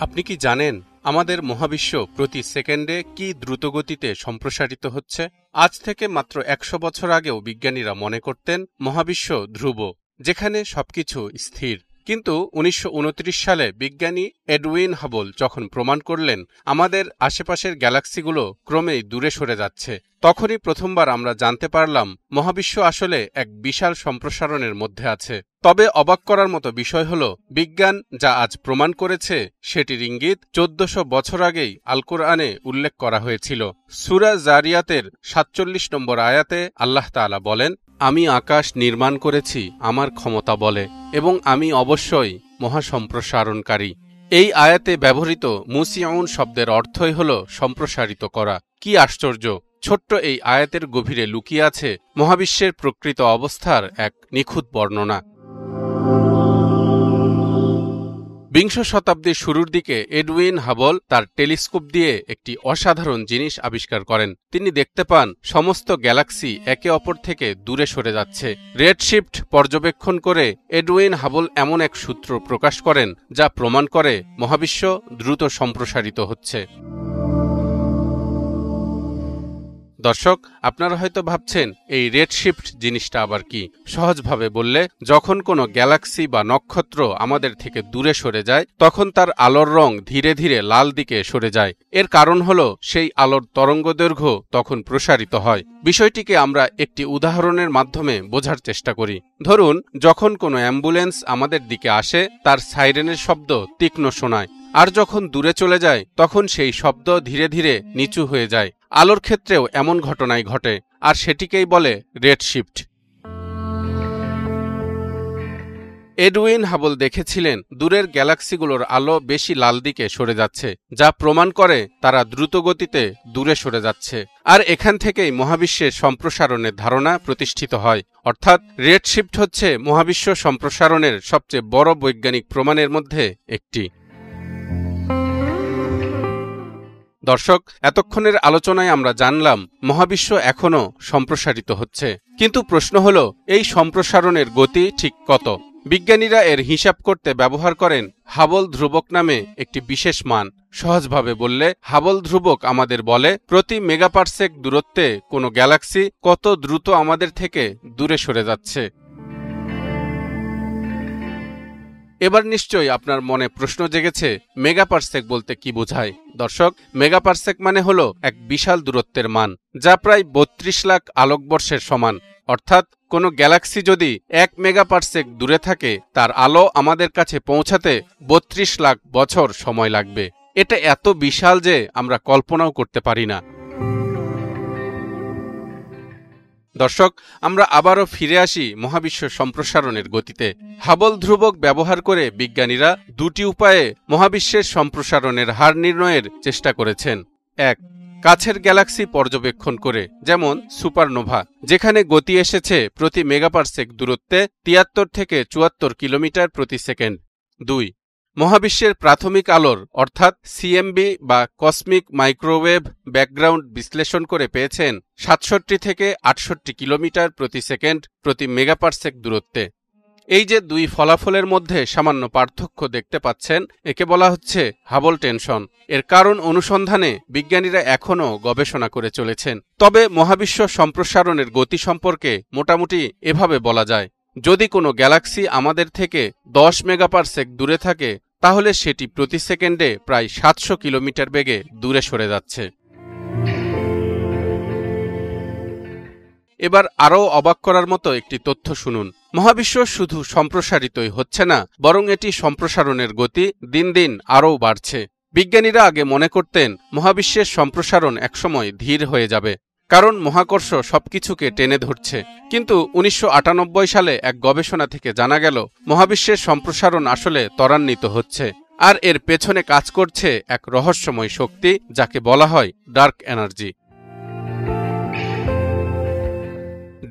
আপনি কি জানেন আমাদের মহাবিশ্ব প্রতি সেকেন্ডে কি দ্রুতগতিতে সম্প্রসারিত হচ্ছে? আজ থেকে মাত্র ১০০ বছর আগেও বিজ্ঞানীরা মনে করতেন মহাবিশ্ব ধ্রুব, যেখানে সবকিছু স্থির। কিন্তু ১৯২৯ সালে বিজ্ঞানী এডউইন হাবল যখন প্রমাণ করলেন আমাদের আশেপাশের গ্যালাক্সিগুলো ক্রমেই দূরে সরে যাচ্ছে, তখনই প্রথমবার আমরা জানতে পারলাম মহাবিশ্ব আসলে এক বিশাল সম্প্রসারণের মধ্যে আছে। তবে অবাক করার মতো বিষয় হল, বিজ্ঞান যা আজ প্রমাণ করেছে সেটির ইঙ্গিত ১৪০০ বছর আগেই আল কোরআনে উল্লেখ করা হয়েছিল। সূরা জারিয়াতের ৪৭ নম্বর আয়াতে আল্লাহ তাআলা বলেন, আমি আকাশ নির্মাণ করেছি আমার ক্ষমতা বলে এবং আমি অবশ্যই মহাসম্প্রসারণকারী। এই আয়াতে ব্যবহৃত মুসিউন শব্দের অর্থই হল সম্প্রসারিত করা। কি আশ্চর্য! ছোট্ট এই আয়াতের গভীরে লুকিয়ে আছে মহাবিশ্বের প্রকৃত অবস্থার এক নিখুঁত বর্ণনা। বিংশ শতাব্দীর শুরুর দিকে এডউইন হাবল তার টেলিস্কোপ দিয়ে একটি অসাধারণ জিনিস আবিষ্কার করেন। তিনি দেখতে পান সমস্ত গ্যালাক্সি একে অপর থেকে দূরে সরে যাচ্ছে। রেডশিফট পর্যবেক্ষণ করে এডউইন হাবল এমন এক সূত্র প্রকাশ করেন যা প্রমাণ করে মহাবিশ্ব দ্রুত সম্প্রসারিত হচ্ছে। দর্শক, আপনারা হয়তো ভাবছেন এই রেডশিফট জিনিসটা আবার কি? সহজভাবে বললে, যখন কোনো গ্যালাক্সি বা নক্ষত্র আমাদের থেকে দূরে সরে যায় তখন তার আলোর রং ধীরে ধীরে লাল দিকে সরে যায়। এর কারণ হল সেই আলোর তরঙ্গদৈর্ঘ্য তখন প্রসারিত হয়। বিষয়টিকে আমরা একটি উদাহরণের মাধ্যমে বোঝার চেষ্টা করি। ধরুন, যখন কোনো অ্যাম্বুলেন্স আমাদের দিকে আসে তার সাইরেনের শব্দ তীক্ষ্ণ শোনায়, আর যখন দূরে চলে যায় তখন সেই শব্দ ধীরে ধীরে নিচু হয়ে যায়। আলোর ক্ষেত্রেও এমন ঘটনাই ঘটে, আর সেটিকেই বলে রেডশিফট। এডউইন হাবল দেখেছিলেন দূরের গ্যালাক্সিগুলোর আলো বেশি লাল দিকে সরে যাচ্ছে, যা প্রমাণ করে তারা দ্রুতগতিতে দূরে সরে যাচ্ছে। আর এখান থেকেই মহাবিশ্বের সম্প্রসারণের ধারণা প্রতিষ্ঠিত হয়। অর্থাৎ রেডশিফট হচ্ছে মহাবিশ্ব সম্প্রসারণের সবচেয়ে বড় বৈজ্ঞানিক প্রমাণের মধ্যে একটি। দর্শক, এতক্ষণের আলোচনায় আমরা জানলাম মহাবিশ্ব এখনও সম্প্রসারিত হচ্ছে। কিন্তু প্রশ্ন হল, এই সম্প্রসারণের গতি ঠিক কত? বিজ্ঞানীরা এর হিসাব করতে ব্যবহার করেন হাবল ধ্রুবক নামে একটি বিশেষ মান। সহজভাবে বললে, হাবল ধ্রুবক আমাদের বলে প্রতি মেগাপারসেক দূরত্বে কোনো গ্যালাক্সি কত দ্রুত আমাদের থেকে দূরে সরে যাচ্ছে। এবার নিশ্চয়ই আপনার মনে প্রশ্ন জেগেছে, মেগাপারসেক বলতে কি বোঝায়? দর্শক, মেগাপারসেক মানে হল এক বিশাল দূরত্বের মান, যা প্রায় ৩২ লাখ আলোকবর্ষের সমান। অর্থাৎ কোনো গ্যালাক্সি যদি ১ মেগাপারসেক দূরে থাকে, তার আলো আমাদের কাছে পৌঁছাতে ৩২ লাখ বছর সময় লাগবে। এটা এত বিশাল যে আমরা কল্পনাও করতে পারি না। দর্শক, আমরা আবারও ফিরে আসি মহাবিশ্ব সম্প্রসারণের গতিতে। হাবল ধ্রুবক ব্যবহার করে বিজ্ঞানীরা দুটি উপায়ে মহাবিশ্বের সম্প্রসারণের হার নির্ণয়ের চেষ্টা করেছেন। ১. কাছের গ্যালাক্সি পর্যবেক্ষণ করে, যেমন সুপারনোভা, যেখানে গতি এসেছে প্রতি মেগাপারসেক দূরত্বে ৭৩ থেকে ৭৪ কিলোমিটার প্রতি সেকেন্ড। ২. মহাবিশ্বের প্রাথমিক আলোর অর্থাৎ সিএমবি বা কসমিক মাইক্রোওয়েভ ব্যাকগ্রাউন্ড বিশ্লেষণ করে পেয়েছেন ৬৭ থেকে ৬৮ কিলোমিটার প্রতি সেকেন্ড প্রতি মেগাপারসেক দূরত্বে। এই যে দুই ফলাফলের মধ্যে সামান্য পার্থক্য দেখতে পাচ্ছেন, একে বলা হচ্ছে হাবল টেনশন। এর কারণ অনুসন্ধানে বিজ্ঞানীরা এখনও গবেষণা করে চলেছেন। তবে মহাবিশ্ব সম্প্রসারণের গতি সম্পর্কে মোটামুটি এভাবে বলা যায়, যদি কোনো গ্যালাক্সি আমাদের থেকে ১০ মেগাপারসেক দূরে থাকে, তাহলে সেটি প্রতি সেকেন্ডে প্রায় ৭০০ কিলোমিটার বেগে দূরে সরে যাচ্ছে। এবার আরও অবাক করার মতো একটি তথ্য শুনুন। মহাবিশ্ব শুধু সম্প্রসারিতই হচ্ছে না, বরং এটি সম্প্রসারণের গতি দিন দিন আরও বাড়ছে। বিজ্ঞানীরা আগে মনে করতেন মহাবিশ্বের সম্প্রসারণ একসময় ধীর হয়ে যাবে, কারণ মহাকর্ষ সবকিছুকে টেনে ধরছে। কিন্তু ১৯৯৮ সালে এক গবেষণা থেকে জানা গেল মহাবিশ্বের সম্প্রসারণ আসলে ত্বরান্বিত হচ্ছে, আর এর পেছনে কাজ করছে এক রহস্যময় শক্তি, যাকে বলা হয় ডার্ক এনার্জি।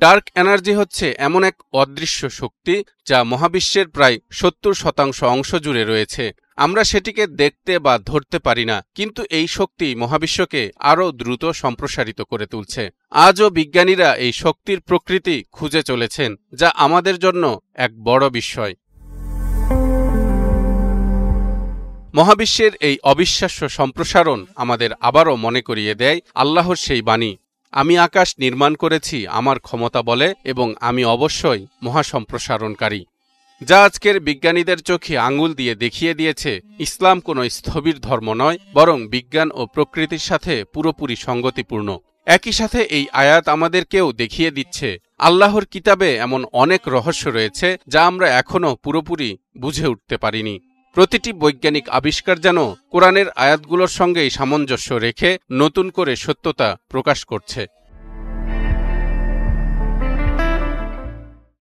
ডার্ক এনার্জি হচ্ছে এমন এক অদৃশ্য শক্তি যা মহাবিশ্বের প্রায় ৭০% অংশ জুড়ে রয়েছে। আমরা সেটিকে দেখতে বা ধরতে পারি না, কিন্তু এই শক্তি মহাবিশ্বকে আরও দ্রুত সম্প্রসারিত করে তুলছে। আজও বিজ্ঞানীরা এই শক্তির প্রকৃতি খুঁজে চলেছেন, যা আমাদের জন্য এক বড় বিস্ময়। মহাবিশ্বের এই অবিশ্বাস্য সম্প্রসারণ আমাদের আবারও মনে করিয়ে দেয় আল্লাহর সেই বাণী, আমি আকাশ নির্মাণ করেছি আমার ক্ষমতা বলে এবং আমি অবশ্যই মহাসম্প্রসারণকারী। যা আজকের বিজ্ঞানীদের চোখে আঙুল দিয়ে দেখিয়ে দিয়েছে ইসলাম কোনো স্থবির ধর্ম নয়, বরং বিজ্ঞান ও প্রকৃতির সাথে পুরোপুরি সঙ্গতিপূর্ণ। একই সাথে এই আয়াত আমাদেরকেও দেখিয়ে দিচ্ছে আল্লাহর কিতাবে এমন অনেক রহস্য রয়েছে যা আমরা এখনও পুরোপুরি বুঝে উঠতে পারিনি। প্রতিটি বৈজ্ঞানিক আবিষ্কার যেন কোরআনের আয়াতগুলোর সঙ্গেই সামঞ্জস্য রেখে নতুন করে সত্যতা প্রকাশ করছে।